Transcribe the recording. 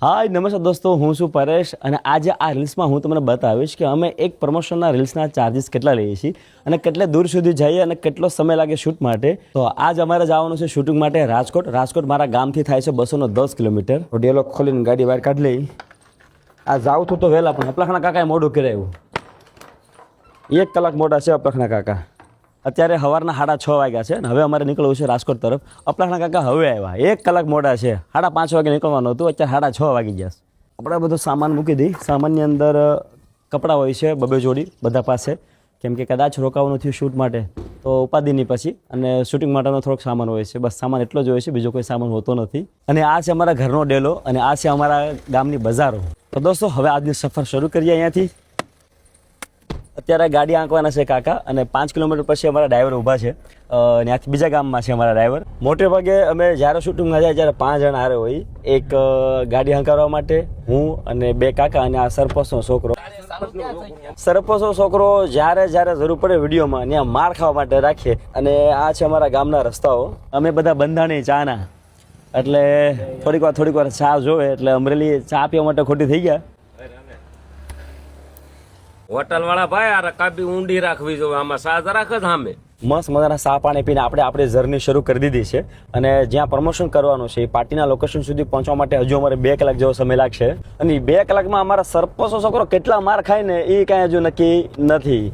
હાય નમસ્કાર દોસ્તો, હું છું પરેશ અને આજે આ રીલ્સમાં હું તમને બતાવીશ કે અમે એક પ્રમોશનના રીલ્સના ચાર્જિસ કેટલા લઈએ છીએ અને કેટલે દૂર સુધી જઈએ અને કેટલો સમય લાગે શૂટ માટે. તો આજ અમારે જવાનું છે શૂટિંગ માટે રાજકોટ મારા ગામથી થાય છે 210 કિલોમીટર. ડેલો ખોલીને ગાડી બહાર કાઢી લઈ. આ જાવ તો વહેલા પણ અપલાખના કાકાએ મોડું કરાવ્યું. 1 કલાક મોડા છે અપલાખના કાકા. અત્યારે સવારના 6:30 વાગ્યા છે અને હવે અમારે નીકળવું છે રાજકોટ તરફ. અપલાખના કાકા હવે આવ્યા, 1 કલાક મોડા છે. 5:30 વાગે નીકળવાનું હતું, અત્યારે 6:30 વાગી ગયા. આપણે બધો સામાન મૂકી દઈ. સામાનની અંદર કપડાં હોય છે 2 જોડી બધા પાસે, કેમ કે કદાચ રોકાવાનું થયું શૂટ માટે તો ઉપાધિની પછી, અને શૂટિંગ માટેનો થોડોક સામાન હોય છે. બસ સામાન એટલો જ હોય છે, બીજો કોઈ સામાન હોતો નથી. અને આ છે અમારા ઘરનો ડેલો અને આ છે અમારા ગામની બજારો. તો દોસ્તો હવે આજની સફર શરૂ કરીએ અહીંયાથી. અત્યારે ગાડી આંકવાના છે કાકા અને 5 કિલોમીટર પછી અમારા ડ્રાઈવર ઊભા છે. ત્યાંથી બીજા ગામમાં છે અમારા ડ્રાઈવર. મોટે ભાગે અમે જ્યારે શૂટિંગમાં જાય ત્યારે 5 જણા હારે હોય. એક ગાડી હંકારવા માટે હું અને 2 કાકા અને આ સરપંચનો છોકરો. સરપંચનો છોકરો જ્યારે જરૂર પડે વિડીયોમાં ત્યાં માર ખાવા માટે રાખીએ. અને આ છે અમારા ગામના રસ્તાઓ. અમે બધા બંધાણી ચાના, એટલે થોડીક વાર ચા જોવે એટલે અમરેલી ચા પીવા માટે ખોટી થઈ ગયા. હોટલ વાળા ભાઈ આ રકાબી ઊંડી રાખવી જોઈએ, આમાં સાજ રાખે જ સામે. મસ્ત મજાના ચા પાણી પીને આપણી જર્ની શરૂ કરી દીધી છે. અને જ્યાં પ્રમોશન કરવાનું છે એ પાર્ટીના લોકેશન સુધી પહોંચવા માટે હજુ અમારે 2 કલાક જેવો સમય લાગશે. અને 2 કલાકમાં અમારા સરપંચનો છોકરો કેટલા માર ખાય ને એ કાંઈ હજુ નક્કી નથી.